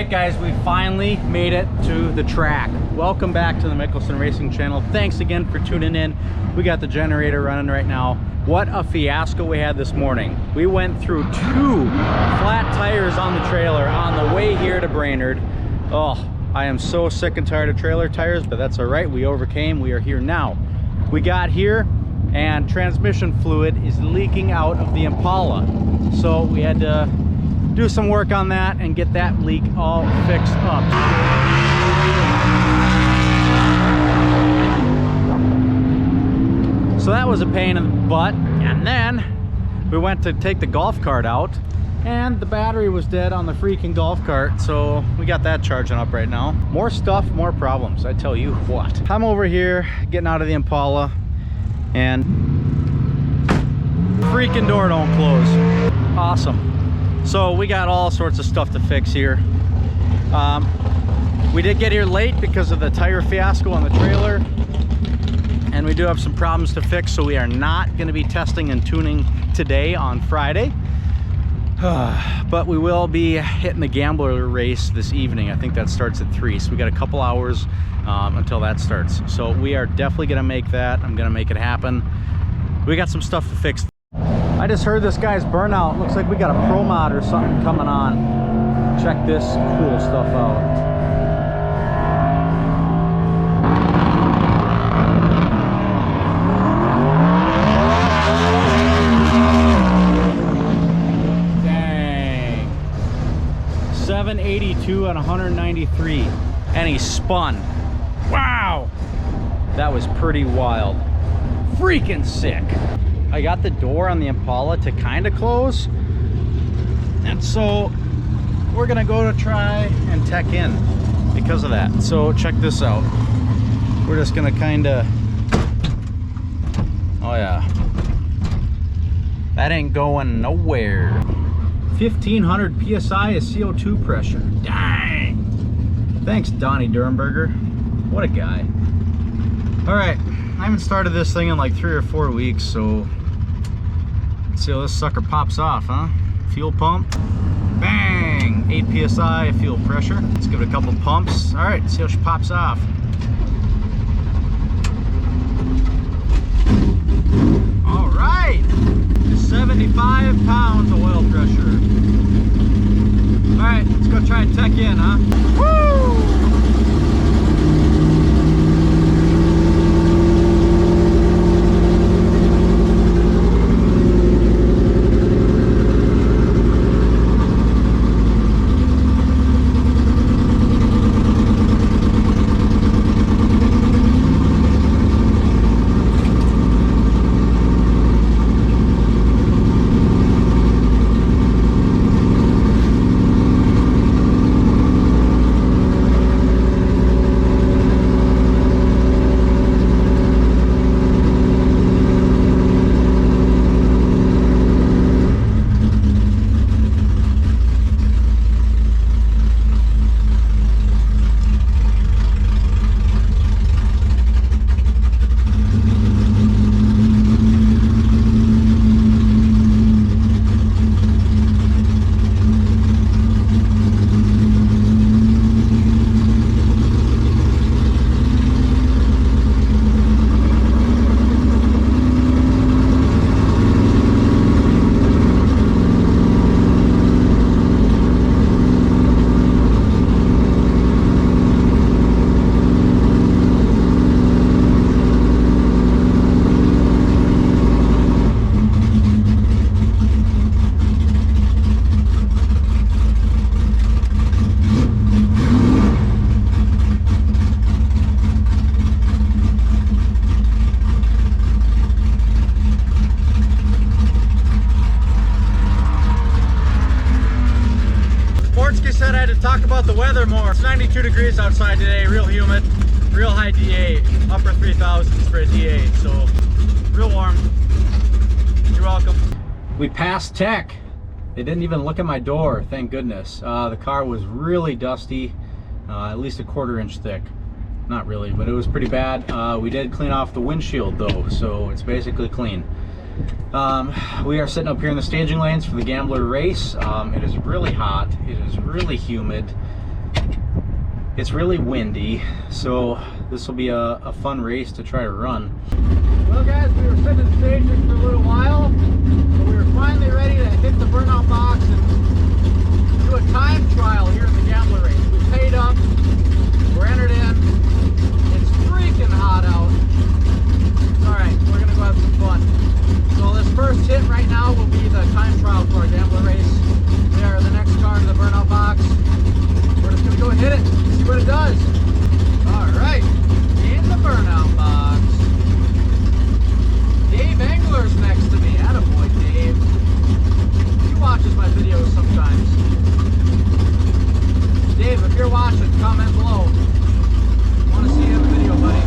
right, guys, we finally made it to the track. Welcome back to the Mickelson Racing Channel. Thanks again for tuning in. We got the generator running right now. What a fiasco we had this morning. We went through 2 flat tires on the trailer on the way here to Brainerd. Oh, I am so sick and tired of trailer tires, but that's all right. We overcame. We are here now. We got here and transmission fluid is leaking out of the Impala. So we had to do some work on that and get that leak all fixed up. So that was a pain in the butt. And then we went to take the golf cart out and the battery was dead on the freaking golf cart. So we got that charging up right now. More stuff, more problems, I tell you what. I'm over here getting out of the Impala and freaking door don't close. Awesome. So we got all sorts of stuff to fix here. We did get here late because of the tire fiasco on the trailer, and we do have some problems to fix, so we are not going to be testing and tuning today on Friday. But we will be hitting the gambler race this evening. I think that starts at 3, so we got a couple hours until that starts. So we are definitely going to make that. I'm going to make it happen. We got some stuff to fix. I just heard this guy's burnout. Looks like we got a pro mod or something coming on. Check this cool stuff out. Dang. 782 and 193. And he spun. Wow. That was pretty wild. Freaking sick. I got the door on the Impala to kind of close, and so we're gonna go to try and tech in because of that. So check this out. We're just gonna kind of, oh yeah, that ain't going nowhere. 1500 psi is CO2 pressure. Dang. Thanks, Donnie Durenberger. What a guy. All right, I haven't started this thing in like 3 or 4 weeks, so let's see how this sucker pops off, huh? Fuel pump. Bang! 8 psi fuel pressure. Let's give it a couple pumps. All right, see how she pops off. All right! 75 pounds of oil pressure. All right, let's go try and tech in, huh? Woo! Said I had to talk about the weather more. It's 92 degrees outside today, real humid, real high DA, upper 3000s for a DA, so real warm. You're welcome. We passed tech. They didn't even look at my door, thank goodness. The car was really dusty, at least a 1/4 inch thick. Not really, but it was pretty bad. We did clean off the windshield though, so it's basically clean. We are sitting up here in the staging lanes for the Gambler race. It is really hot. It is really humid. It's really windy, so this will be a fun race to try to run. Well guys, we were sitting in staging for a little while, but we were finally ready to hit the burnout box and do a time trial here in the Gambler race. We paid up, we're entered in, it's freaking hot out. Alright, we're gonna go have some fun. So this first hit right now will be the time trial for our Gambler race. We are the next car to the burnout box. We're just gonna go hit it, see what it does. Alright, in the burnout box. Dave Engler's next to me. Attaboy, Dave. He watches my videos sometimes. Dave, if you're watching, comment below. I want to see you in the video, buddy.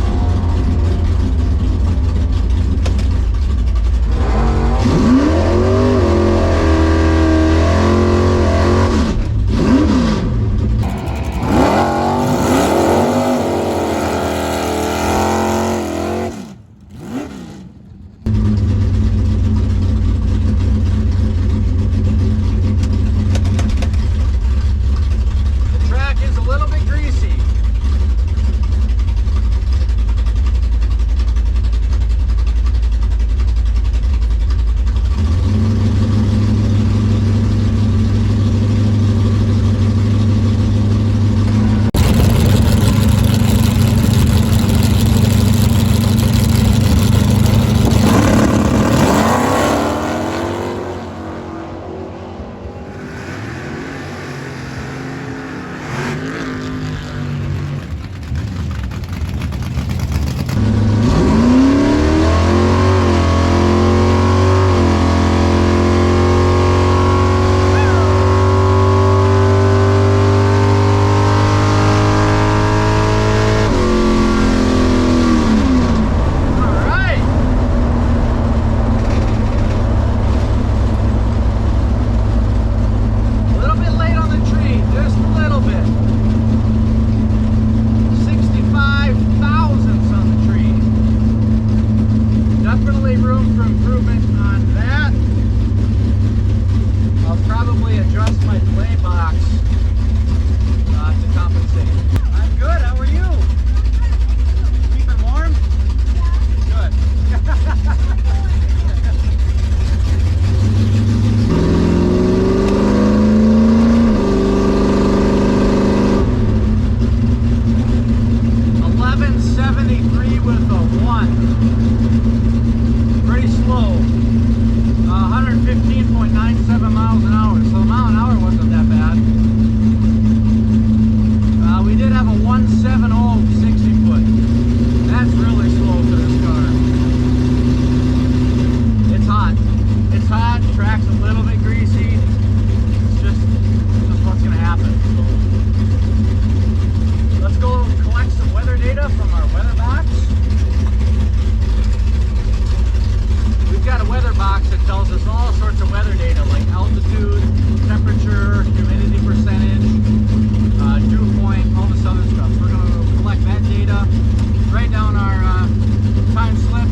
Time slip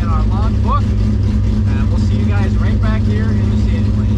in our logbook, and we'll see you guys right back here in the staging lane.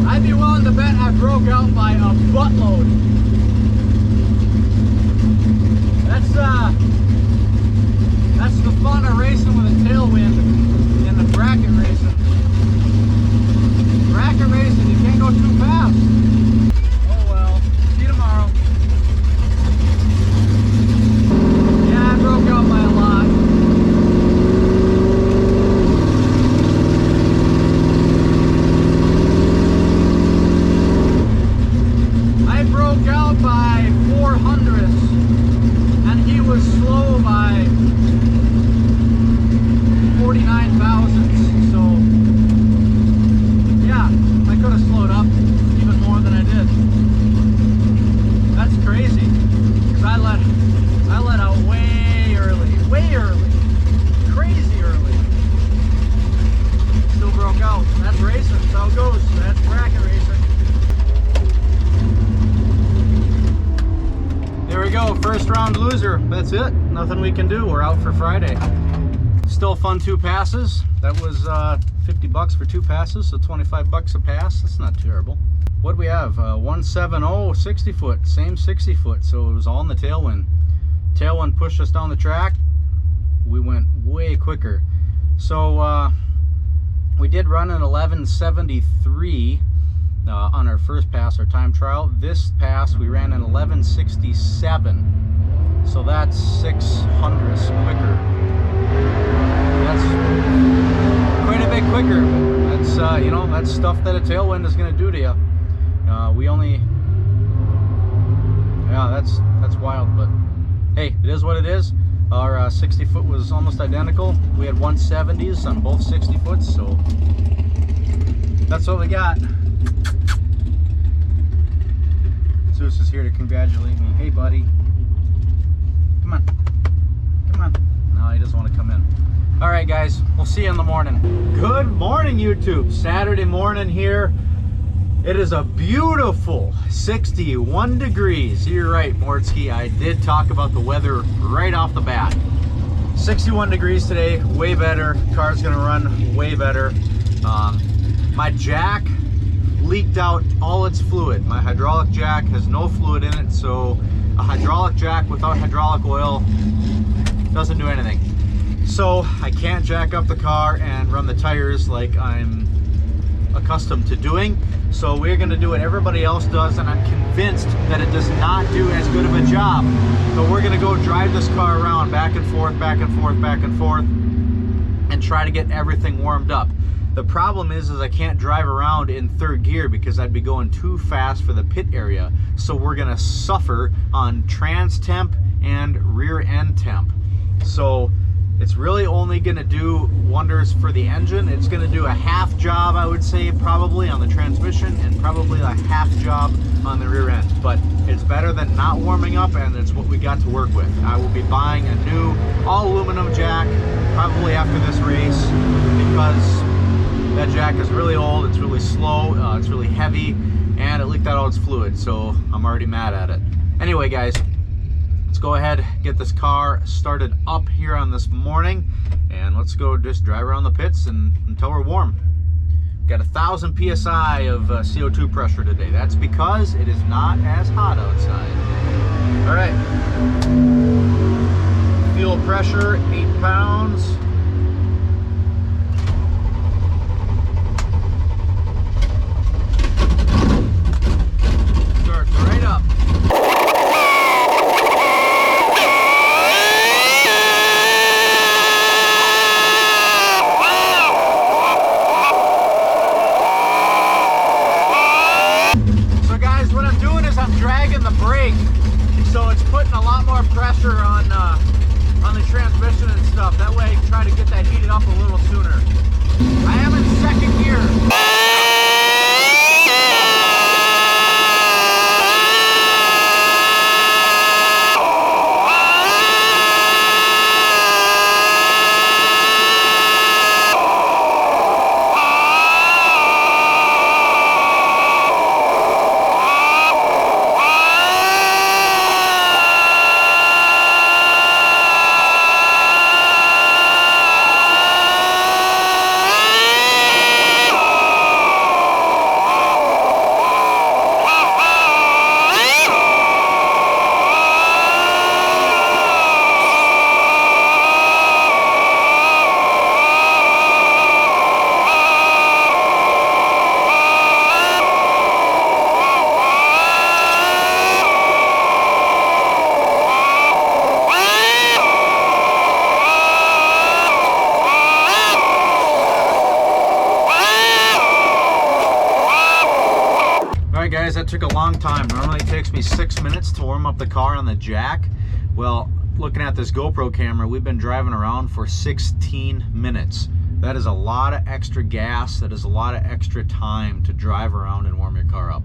I'd be willing to bet I broke out by a buttload. That's the fun of racing with a tailwind in the bracket racing. Bracket racing, you can't go too fast. Oh well, see you tomorrow. Yeah, I broke out by a lot. I broke out by 400ths, and he was slow by 49 thousandths. So yeah, I could have slowed up even more than I did. That's crazy, because I let out way early, crazy early. Still broke out. That's racing. That's how it goes. That's bracket racing. There we go. First round loser. That's it. Nothing we can do. We're out for Friday. Still fun 2 passes. That was $50 for 2 passes, so $25 a pass. That's not terrible. What do we have? 170 60 foot, same 60 foot. So it was all in the tailwind. Tailwind pushed us down the track. We went way quicker. So we did run an 1173 on our first pass, our time trial. This pass we ran an 1167. So that's 600ths quicker. That's quite a bit quicker. That's you know, that's stuff that a tailwind is going to do to you. Yeah, that's wild, but hey, it is what it is. Our 60 foot was almost identical. We had 170s on both 60 foots, so that's what we got. Zeus is here to congratulate me. Hey, buddy. Come on. Come on. No, he doesn't want to come in. All right, guys. We'll see you in the morning. Good morning, YouTube. Saturday morning here. It is a beautiful 61 degrees. You're right, Mortsky. I did talk about the weather right off the bat. 61 degrees today. Way better. Car's going to run way better. My jack leaked out all its fluid. My hydraulic jack has no fluid in it, so a hydraulic jack without hydraulic oil doesn't do anything. So I can't jack up the car and run the tires like I'm accustomed to doing. So we're going to do what everybody else does, and I'm convinced that it does not do as good of a job. So we're going to go drive this car around back and forth, back and forth, back and forth, and try to get everything warmed up. The problem is I can't drive around in third gear because I'd be going too fast for the pit area. So we're going to suffer on trans temp and rear end temp. So it's really only going to do wonders for the engine. It's going to do a half job, I would say, probably on the transmission, and probably a half job on the rear end. But it's better than not warming up, and it's what we got to work with. I will be buying a new all aluminum jack probably after this race, because that jack is really old, it's really slow, it's really heavy, and it leaked out all its fluid, so I'm already mad at it. Anyway, guys, let's go ahead, get this car started up here on this morning, and let's go just drive around the pits until we're warm. Got 1,000 psi of CO2 pressure today. That's because it is not as hot outside. All right. Fuel pressure, 8 pounds. Starts right up. So it's putting a lot more pressure on the transmission and stuff. That way I can try to that took a long time. Normally it takes me 6 minutes to warm up the car on the jack. Well, looking at this GoPro camera, we've been driving around for 16 minutes. That is a lot of extra gas. That is a lot of extra time to drive around and warm your car up.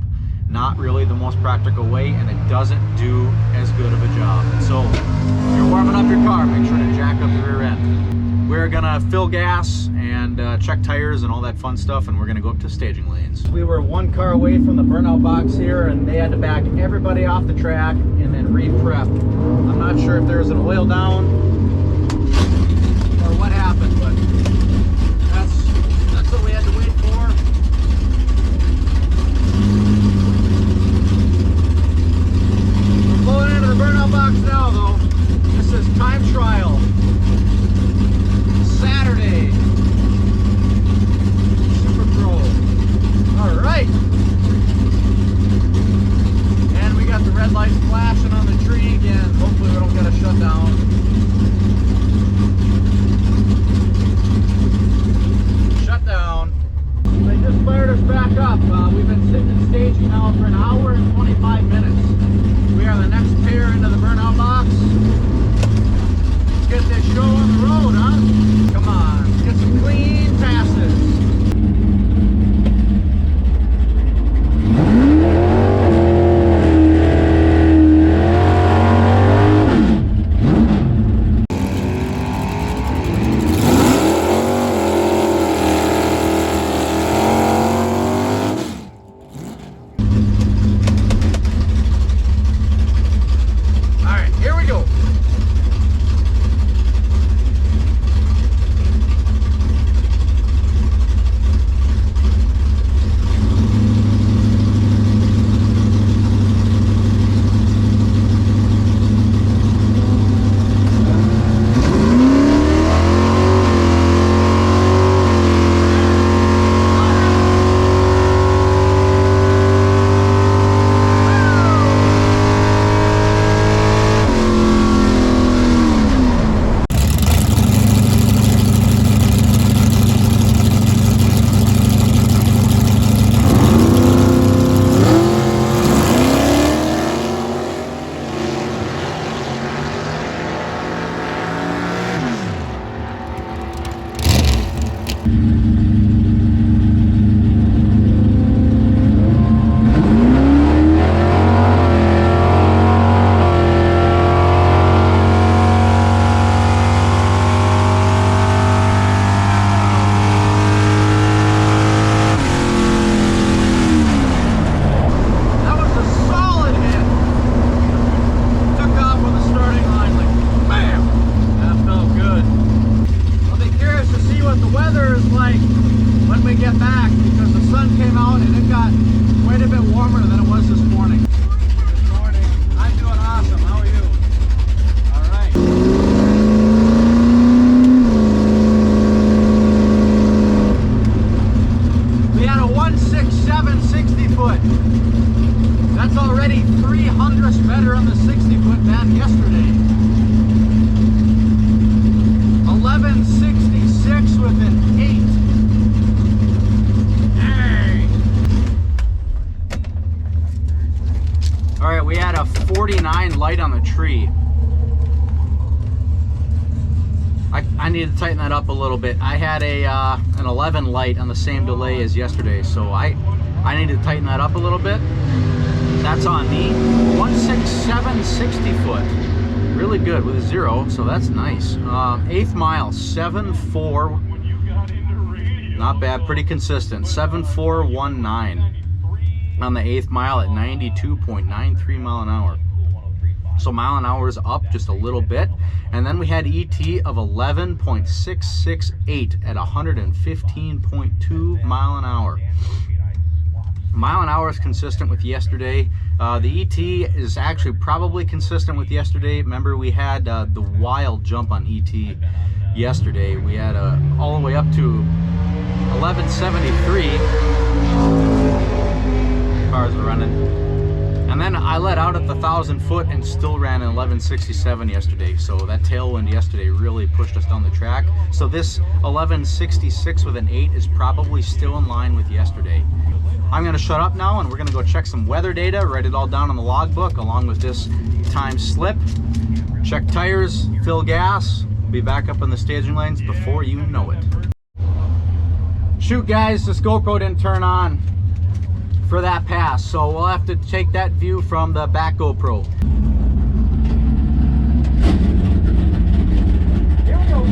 Not really the most practical way, and it doesn't do as good of a job. So if you're warming up your car, make sure to jack up the rear end. We're gonna fill gas and check tires and all that fun stuff, and we're gonna go up to staging lanes. We were one car away from the burnout box here, and they had to back everybody off the track and then re-prep. I'm not sure if there was an oil down or what happened, but that's what we had to wait for. We're pulling into the burnout box now, though. This is time trial. Saturday. Super Pro. All right. And we got the red lights flashing on the tree again. Hopefully we don't get a shutdown. Shutdown. They just fired us back up. We've been sitting in staging now for an hour and 25 minutes. We are the next pair into the burnout box. Let's get this show on the road, huh? Come on, let's get some clean passes. Light on the tree. I need to tighten that up a little bit. I had an 11 light on the same delay as yesterday, so I need to tighten that up a little bit. That's on me. 167 60 foot. Really good with a 0, so that's nice. 8th mile, 7.4. Not bad, pretty consistent. 7.419 on the 8th mile at 92.93 mile an hour. So mile an hour is up just a little bit. And then we had ET of 11.668 at 115.2 mile an hour. Mile an hour is consistent with yesterday. The ET is actually probably consistent with yesterday. Remember, we had the wild jump on ET yesterday. We had all the way up to 1173. Cars are running. And then I let out at the 1,000 foot and still ran an 1167 yesterday. So that tailwind yesterday really pushed us down the track. So this 1166 with an 8 is probably still in line with yesterday. I'm gonna shut up now and we're gonna go check some weather data, write it all down on the logbook along with this time slip, check tires, fill gas, be back up in the staging lanes before you know it. Shoot guys, this GoPro didn't turn on for that pass, so we'll have to take that view from the back GoPro. Here we go.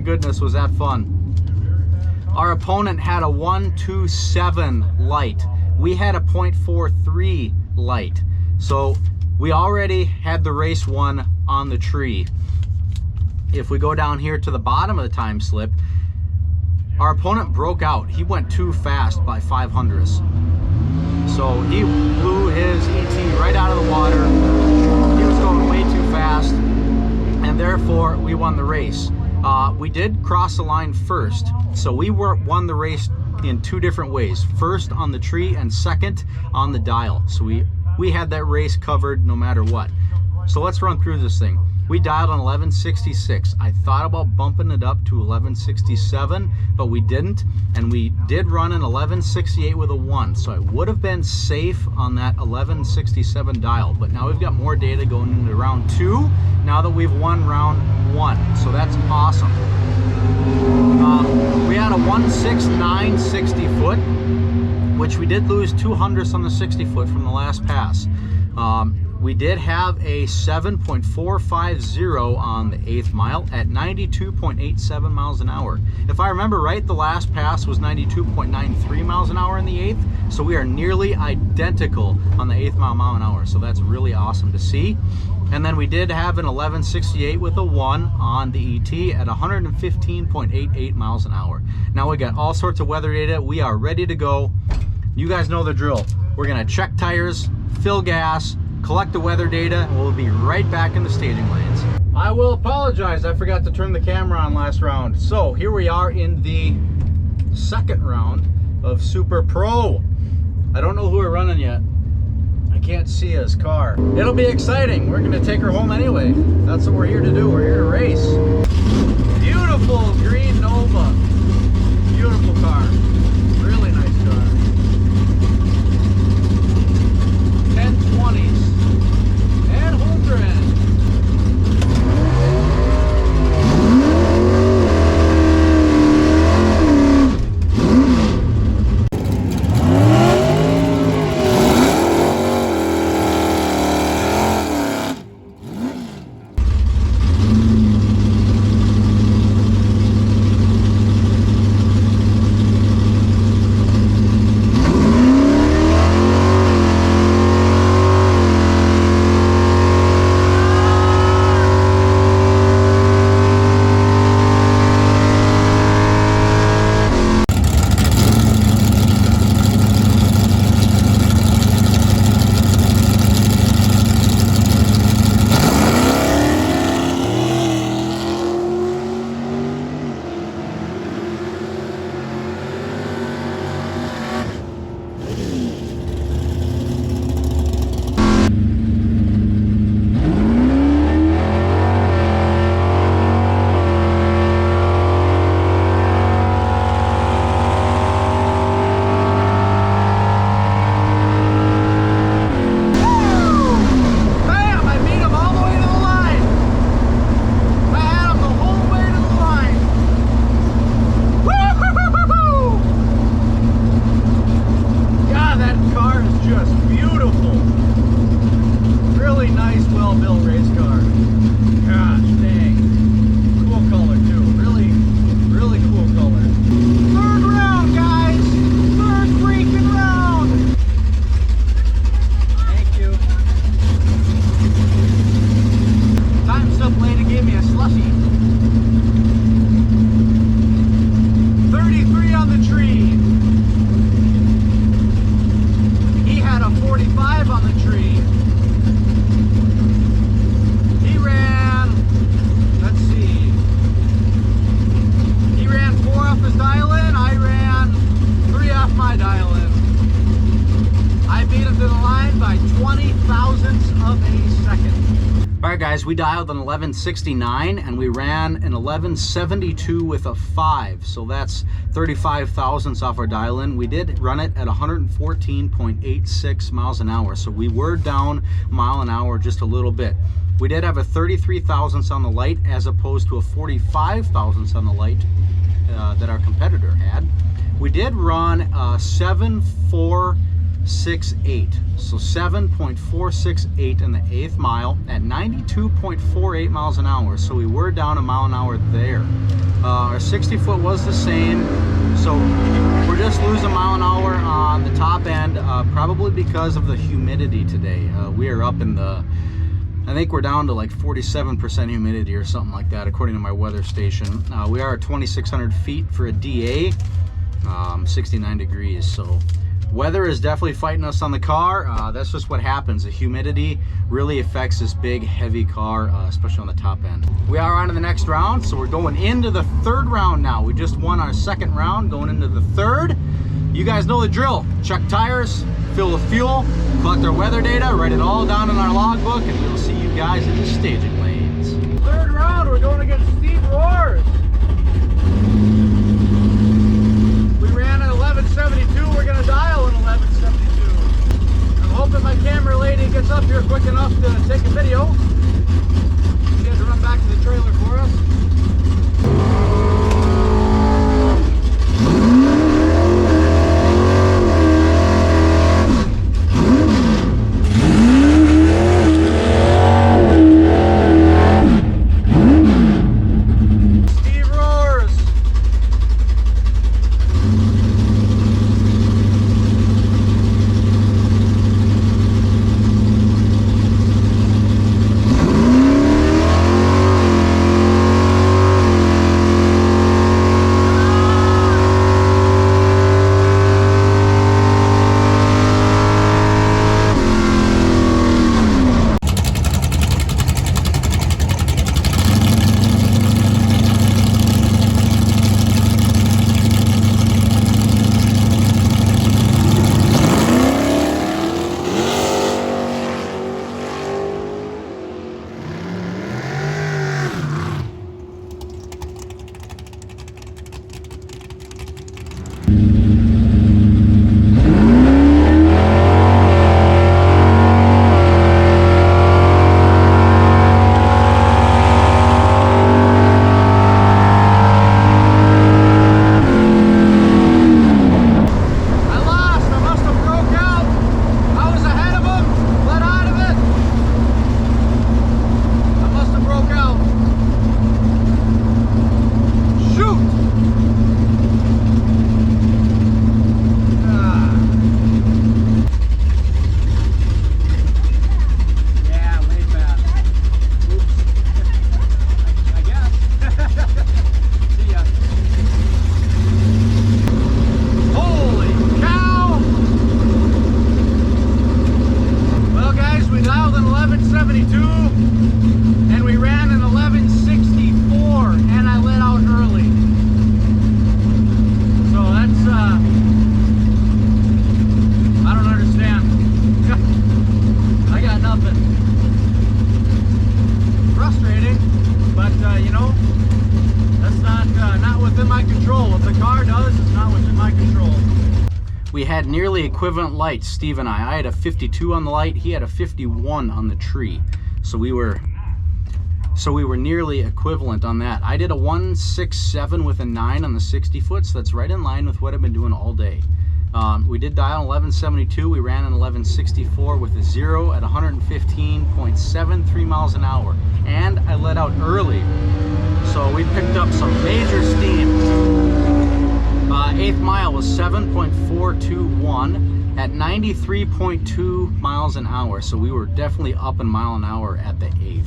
Goodness, was that fun. Our opponent had a 1.27 light. We had a 0.43 light. So we already had the race won on the tree. If we go down here to the bottom of the time slip, our opponent broke out. He went too fast by 500ths. So he blew his ET right out of the water. He was going way too fast, and therefore we won the race. We did cross the line first, so we won the race in two different ways. First on the tree and second on the dial. So we had that race covered no matter what. So let's run through this thing. We dialed on 1166. I thought about bumping it up to 1167, but we didn't. And we did run an 1168 with a 1. So I would have been safe on that 1167 dial. But now we've got more data going into round 2, now that we've won round 1. So that's awesome. We had a 169 60 foot, which we did lose 200ths on the 60 foot from the last pass. We did have a 7.450 on the 8th mile at 92.87 miles an hour. If I remember right, the last pass was 92.93 miles an hour in the 8th, so we are nearly identical on the 8th mile an hour, so that's really awesome to see. And then we did have an 1168 with a 1 on the ET at 115.88 miles an hour. Now we got all sorts of weather data. We are ready to go. You guys know the drill. We're gonna check tires, fill gas, collect the weather data, and we'll be right back in the staging lanes. I will apologize, I forgot to turn the camera on last round. So here we are in the second round of Super Pro. I don't know who we're running yet. I can't see his car. It'll be exciting. We're gonna take her home anyway. That's what we're here to do. We're here to race. Beautiful green Nova. Beautiful car. Really nice car. 1020s. And Holmgren. 20 thousandths of a second. All right, guys, we dialed an 1169 and we ran an 1172 with a 5. So that's 35 thousandths off our dial-in. We did run it at 114.86 miles an hour. So we were down mile an hour just a little bit. We did have a 33 thousandths on the light as opposed to a 45 thousandths on the light that our competitor had. We did run 7.468, so 7.468 in the 8th mile at 92.48 miles an hour. So we were down a mile an hour there. Our 60 foot was the same, so we're just losing a mile an hour on the top end, probably because of the humidity today. We are up in the, I think we're down to like 47% humidity or something like that, according to my weather station. We are at 2,600 feet for a DA, 69 degrees. So weather is definitely fighting us on the car. That's just what happens. The humidity really affects this big, heavy car, especially on the top end. We are on to the next round, so we're going into the 3rd round now. We just won our 2nd round, going into the 3rd. You guys know the drill. Check tires, fill the fuel, collect our weather data, write it all down in our logbook, and we'll see you guys in the staging lanes. 3rd round, we're going against Steve Roars. We ran an 1172, we're gonna dial an 1172. I'm hoping my camera lady gets up here quick enough to take a video. She had to run back to the trailer for us. We had nearly equivalent lights, Steve and I. I had a 52 on the light, he had a 51 on the tree. So we were nearly equivalent on that. I did a 167 with a 9 on the 60 foot, so that's right in line with what I've been doing all day. We did dial 1172, we ran an 1164 with a 0 at 115.73 miles an hour. And I let out early, so we picked up some major steam. 8th mile was 7.421 at 93.2 miles an hour, so we were definitely up a mile an hour at the 8th.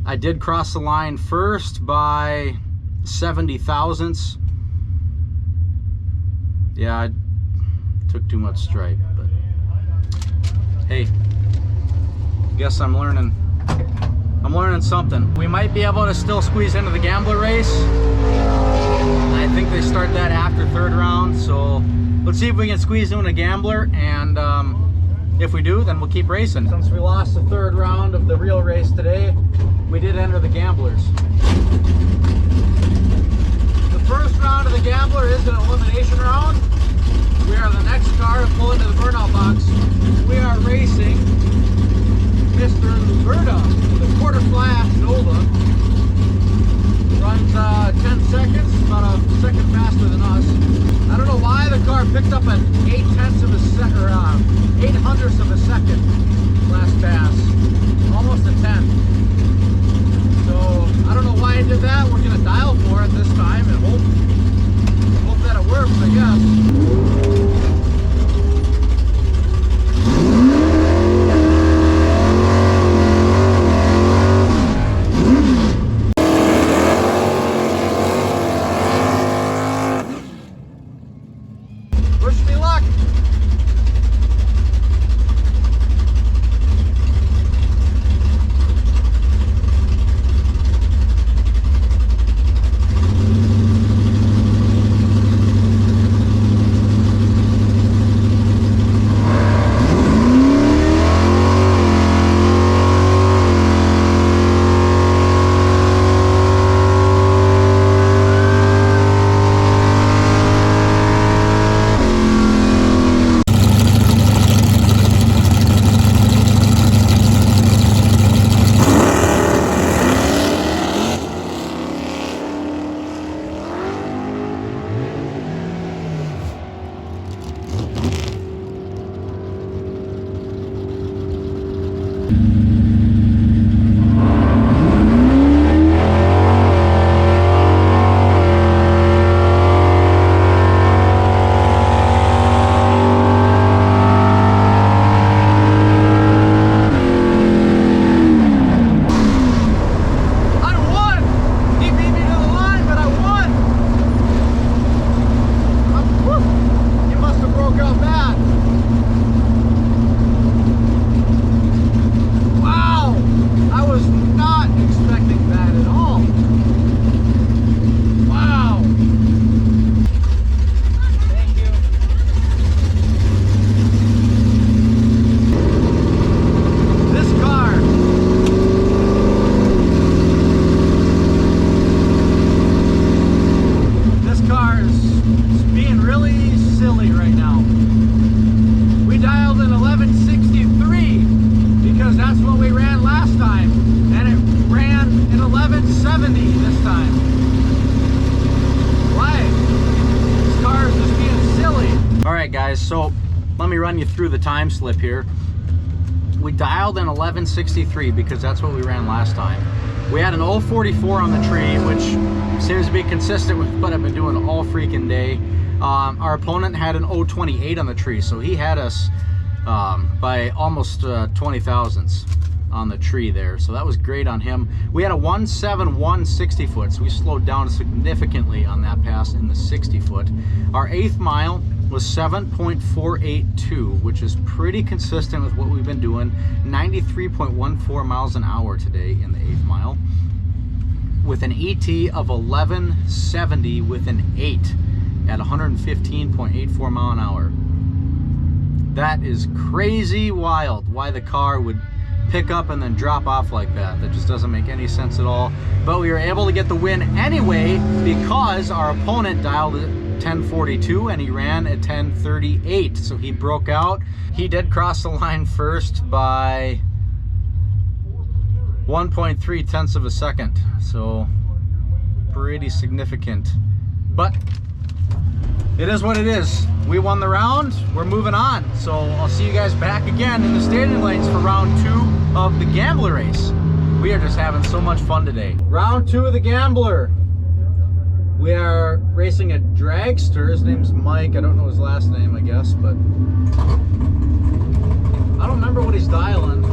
I did cross the line first by 70 thousandths. Yeah, I took too much stripe, but hey, guess I'm learning something. We might be able to still squeeze into the gambler race. I think they start that after 3rd round, so let's see if we can squeeze into a gambler and If we do, then we'll keep racing. Since we lost the third round of the real race today, we did enter the Gamblers. The first round of the Gambler is an elimination round. We are the next car to pull into the burnout box. We are racing Mr. Luberta, the quarter flash Nova. Runs 10 seconds, about a second faster than us. I don't know why the car picked up an 8/10 of a second, or 8/100 of a second last pass, almost a 10. So I don't know why it did that. We're gonna dial for it this time and hope that it works, I guess. Wish me luck. Guys, so let me run you through the time slip here. We dialed in 1163 because that's what we ran last time. We had an 044 on the tree, which seems to be consistent with what I've been doing all freaking day. Our opponent had an 028 on the tree, so he had us by almost 20 thousandths on the tree there, so that was great on him. We had a 171 60 foot, so we slowed down significantly on that pass in the 60 foot. Our 8th mile was 7.482, which is pretty consistent with what we've been doing. 93.14 miles an hour today in the 8th mile, with an ET of 1170 with an 8 at 115.84 mile an hour. That is crazy wild why the car would pick up and then drop off like that. That just doesn't make any sense at all. But we were able to get the win anyway because our opponent dialed it 1042 and he ran at 1038, so he broke out. He did cross the line first by 1.3 tenths of a second, so pretty significant, but it is what it is. We won the round, we're moving on, so I'll see you guys back again in the staging lanes for round 2 of the Gambler race. We are just having so much fun today. Round 2 of the Gambler. We are racing a dragster. His name's Mike. I don't know his last name, I guess, but I don't remember what he's dialing.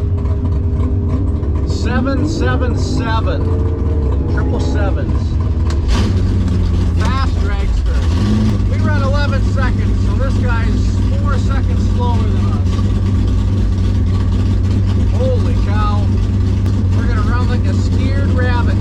777 777s. Fast dragster. We run 11 seconds, so this guy's 4 seconds slower than us. Holy cow. We're gonna run like a scared rabbit.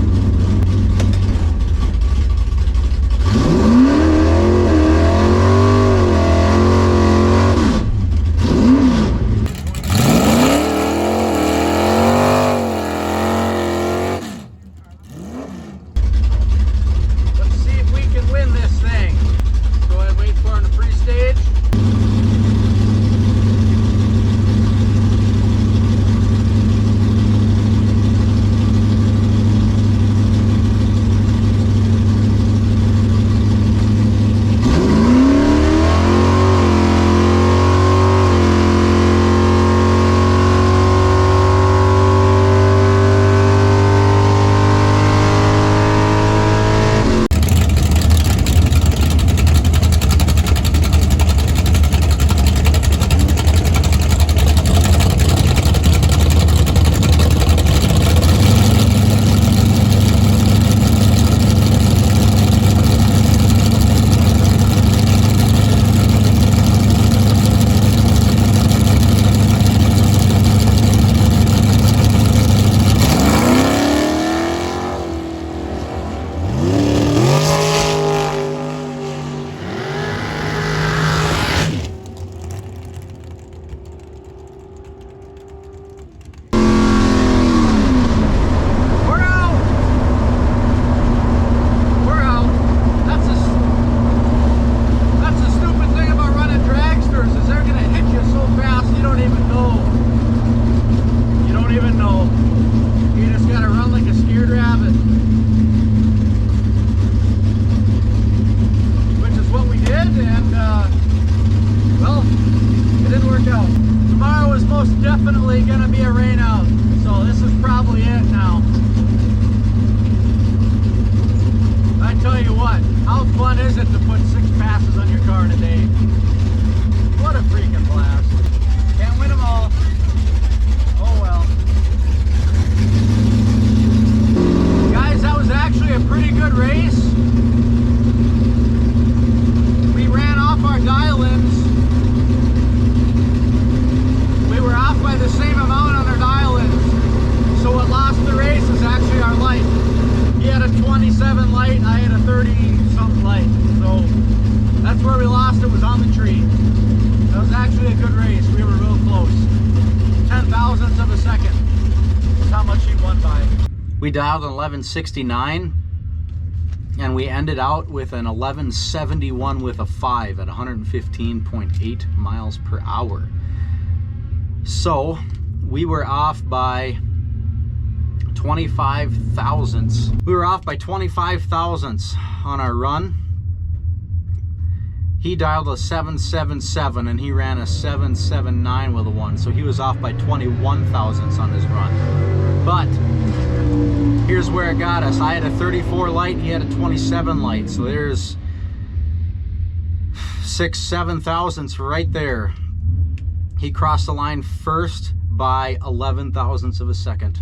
to put 6 passes on your car in a day. What a freaking blast. Can't win them all. Oh well. Guys, that was actually a pretty good race. We ran off our dial-ins. We were off by the same amount on our dial-ins. So what lost the race is actually our light. He had a 27 light, I had a 30-something light. So that's where we lost it, was on the tree. That was actually a good race. We were real close. 10,000ths of a second is how much he won by. We dialed an 1169 and we ended out with an 1171 with a 5 at 115.8 miles per hour. So we were off by 25 thousandths. We were off by 25 thousandths on our run. He dialed a 777 and he ran a 779 with a 1, so he was off by 21 thousandths on his run. But here's where it got us. I had a 34 light, he had a 27 light, so there's 6-7 thousandths right there. He crossed the line first by 11 thousandths of a second.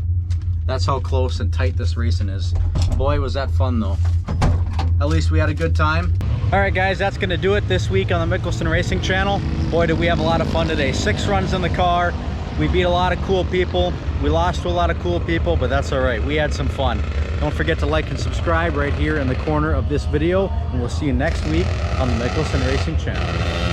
That's how close and tight this racing is. Boy, was that fun though. At least we had a good time. All right guys, that's gonna do it this week on the Mickelson Racing Channel. Boy, did we have a lot of fun today. 6 runs in the car. We beat a lot of cool people. We lost to a lot of cool people, but that's all right. We had some fun. Don't forget to like and subscribe right here in the corner of this video, and we'll see you next week on the Mickelson Racing Channel.